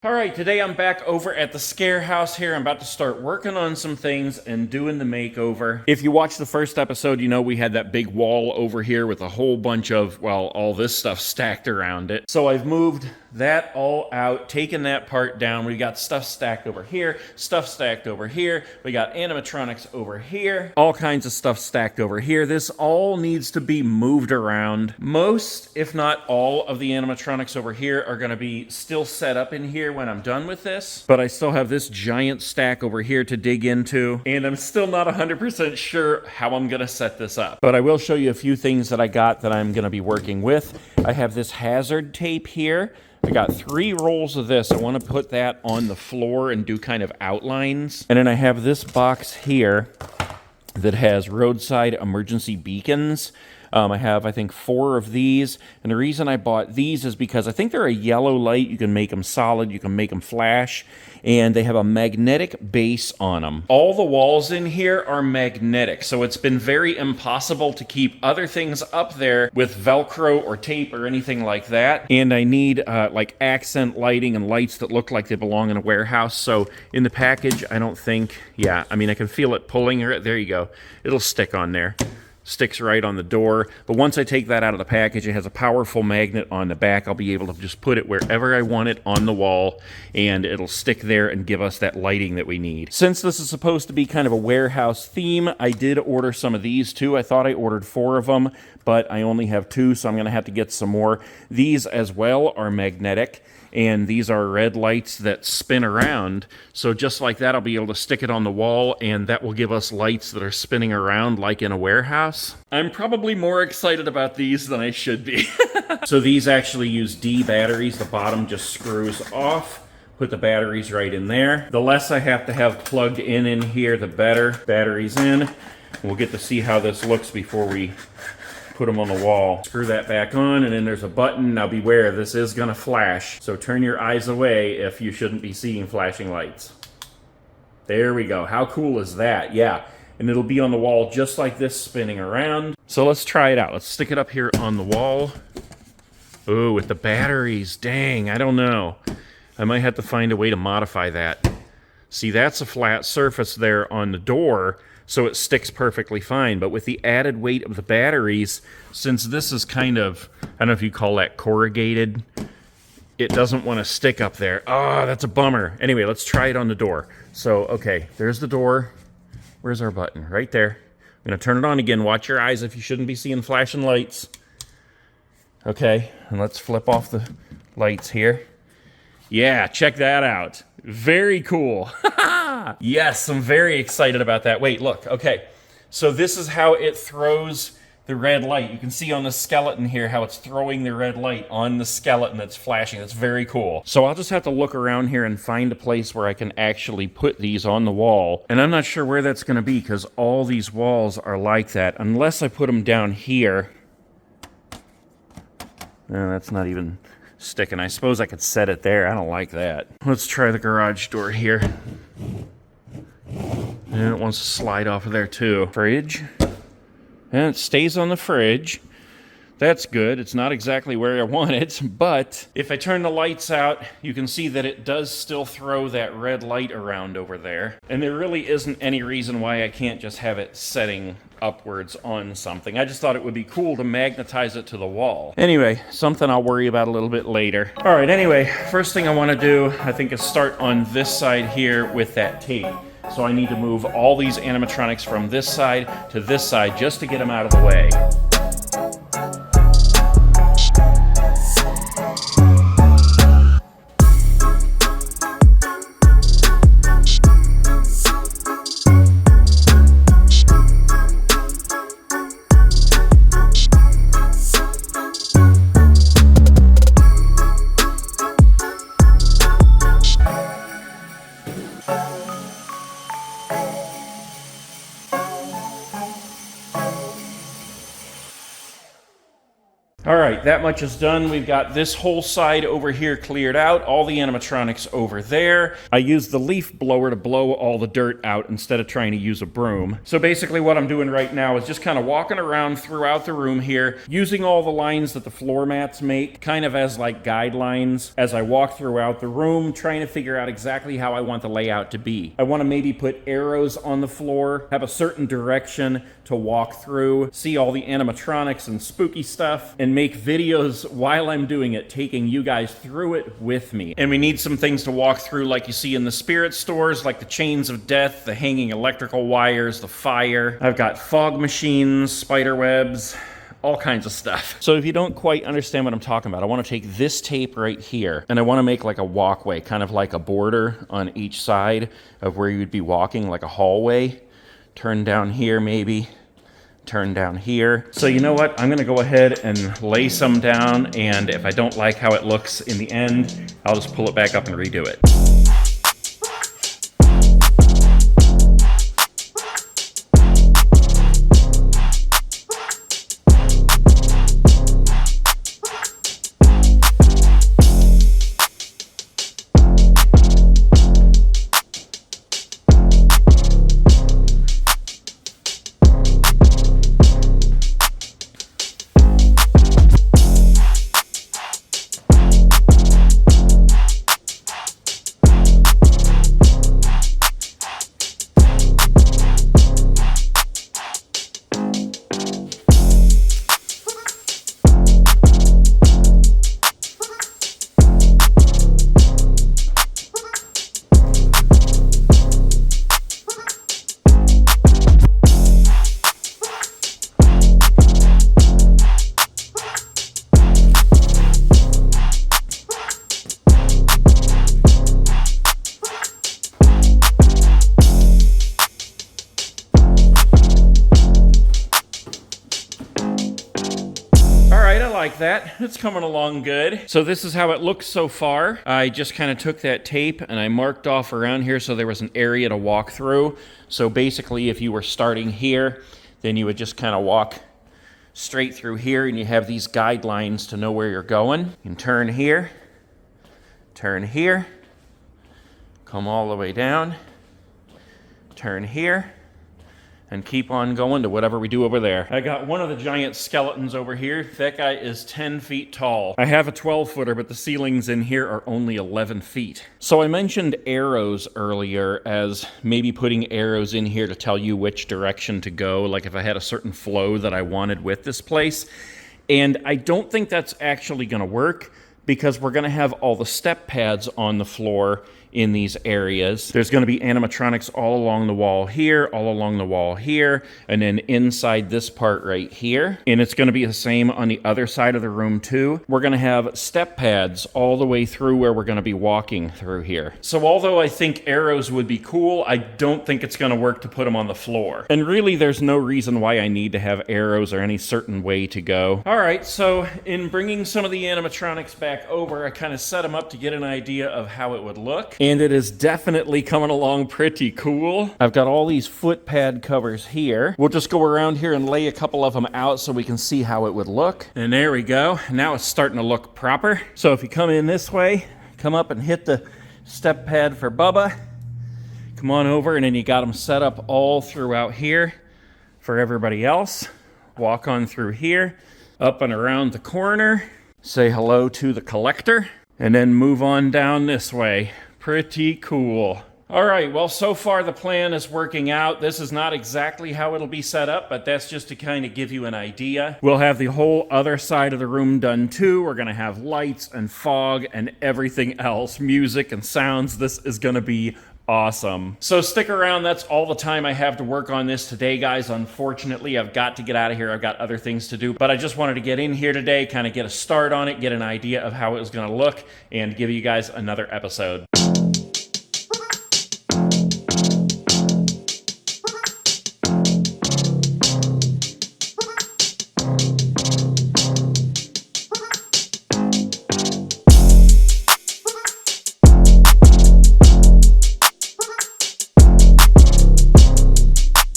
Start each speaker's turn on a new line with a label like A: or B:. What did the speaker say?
A: All right, today I'm back over at the Scare House here. I'm about to start working on some things and doing the makeover. If you watched the first episode, you know we had that big wall over here with a whole bunch of, well, all this stuff stacked around it. So I've moved that all out, taken that part down. We got stuff stacked over here, stuff stacked over here. We got animatronics over here, all kinds of stuff stacked over here. This all needs to be moved around. Most, if not all, of the animatronics over here are going to be still set up in here when I'm done with this, but I still have this giant stack over here to dig into, and I'm still not 100% sure how I'm gonna set this up. But I will show you a few things that I got that I'm gonna be working with. I have this hazard tape here. I got 3 rolls of this. I want to put that on the floor and do kind of outlines. And then I have this box here that has roadside emergency beacons. I have, I think, 4 of these, and the reason I bought these is because I think they're a yellow light. You can make them solid, you can make them flash, and they have a magnetic base on them. All the walls in here are magnetic, so it's been very impossible to keep other things up there with Velcro or tape or anything like that, and I need like accent lighting and lights that look like they belong in a warehouse. So in the package, I don't think, yeah, I mean, I can feel it pulling her. There you go. It'll stick on there. Sticks right on the door, but once I take that out of the package, it has a powerful magnet on the back. I'll be able to just put it wherever I want it on the wall, and it'll stick there and give us that lighting that we need. Since this is supposed to be kind of a warehouse theme, I did order some of these too. I thought I ordered 4 of them, but I only have 2, so I'm going to have to get some more. These as well are magnetic, and these are red lights that spin around. So just like that, I'll be able to stick it on the wall, and that will give us lights that are spinning around like in a warehouse. I'm probably more excited about these than I should be. So these actually use D batteries. The bottom just screws off. Put the batteries right in there. The less I have to have plugged in here, the better. Batteries in. We'll get to see how this looks before we put them on the wall. Screw that back on, and then there's a button. Now beware, this is gonna flash, so turn your eyes away if you shouldn't be seeing flashing lights. There we go. How cool is that? Yeah, and it'll be on the wall just like this, spinning around. So let's try it out. Let's stick it up here on the wall. Oh, with the batteries, dang, I don't know. I might have to find a way to modify that. See, that's a flat surface there on the door, so it sticks perfectly fine. But with the added weight of the batteries, since this is kind of, I don't know if you call that corrugated, it doesn't want to stick up there. Ah, that's a bummer. Anyway, let's try it on the door. So, okay, there's the door. Where's our button? Right there. I'm going to turn it on again. Watch your eyes if you shouldn't be seeing flashing lights. Okay, and let's flip off the lights here. Yeah, check that out. Very cool. Yes, I'm very excited about that. Wait, look. Okay, so this is how it throws the red light. You can see on the skeleton here how it's throwing the red light on the skeleton that's flashing. That's very cool. So I'll just have to look around here and find a place where I can actually put these on the wall. And I'm not sure where that's going to be because all these walls are like that. Unless I put them down here. No, that's not even sticking. I suppose I could set it there. I don't like that. Let's try the garage door here. And it wants to slide off of there too. Fridge. And it stays on the fridge. That's good. It's not exactly where I want it, but if I turn the lights out, you can see that it does still throw that red light around over there. And there really isn't any reason why I can't just have it setting upwards on something. I just thought it would be cool to magnetize it to the wall. Anyway, something I'll worry about a little bit later. All right, anyway, first thing I want to do, I think, is start on this side here with that tape. So I need to move all these animatronics from this side to this side just to get them out of the way. All right, that much is done. We've got this whole side over here cleared out, all the animatronics over there. I used the leaf blower to blow all the dirt out instead of trying to use a broom. So basically what I'm doing right now is just kind of walking around throughout the room here, using all the lines that the floor mats make, kind of as like guidelines as I walk throughout the room, trying to figure out exactly how I want the layout to be. I want to maybe put arrows on the floor, have a certain direction to walk through, see all the animatronics and spooky stuff, and make videos while I'm doing it, taking you guys through it with me. And we need some things to walk through like you see in the spirit stores, like the chains of death, the hanging electrical wires, the fire. I've got fog machines, spider webs, all kinds of stuff. So if you don't quite understand what I'm talking about, I want to take this tape right here and I want to make like a walkway, kind of like a border on each side of where you'd be walking, like a hallway. Turn down here maybe, turn down here. So you know what? I'm gonna go ahead and lay some down, and if I don't like how it looks in the end, I'll just pull it back up and redo it. Like that. It's coming along good. So this is how it looks so far. I just kind of took that tape and I marked off around here so there was an area to walk through. So basically if you were starting here, then you would just kind of walk straight through here and you have these guidelines to know where you're going. You can turn here, come all the way down, turn here, and keep on going to whatever we do over there. I got one of the giant skeletons over here. That guy is 10 feet tall. I have a 12-footer, but the ceilings in here are only 11 feet. So I mentioned arrows earlier as maybe putting arrows in here to tell you which direction to go, like if I had a certain flow that I wanted with this place. And I don't think that's actually gonna work because we're gonna have all the step pads on the floor in these areas. There's going to be animatronics all along the wall here, all along the wall here, and then inside this part right here. And it's going to be the same on the other side of the room too. We're going to have step pads all the way through where we're going to be walking through here. So although I think arrows would be cool, I don't think it's going to work to put them on the floor. And really there's no reason why I need to have arrows or any certain way to go. All right, so in bringing some of the animatronics back over, I kind of set them up to get an idea of how it would look. And it is definitely coming along pretty cool. I've got all these foot pad covers here. We'll just go around here and lay a couple of them out so we can see how it would look. And there we go. Now it's starting to look proper. So if you come in this way, come up and hit the step pad for Bubba. Come on over, and then you got them set up all throughout here for everybody else. Walk on through here, up and around the corner. Say hello to the collector, and then move on down this way. Pretty cool. All right, well, so far the plan is working out. This is not exactly how it'll be set up, but that's just to kind of give you an idea. We'll have the whole other side of the room done too. We're gonna have lights and fog and everything else, music and sounds. This is gonna be awesome. So stick around. That's all the time I have to work on this today, guys. Unfortunately, I've got to get out of here. I've got other things to do, but I just wanted to get in here today, kind of get a start on it, get an idea of how it was gonna look, and give you guys another episode.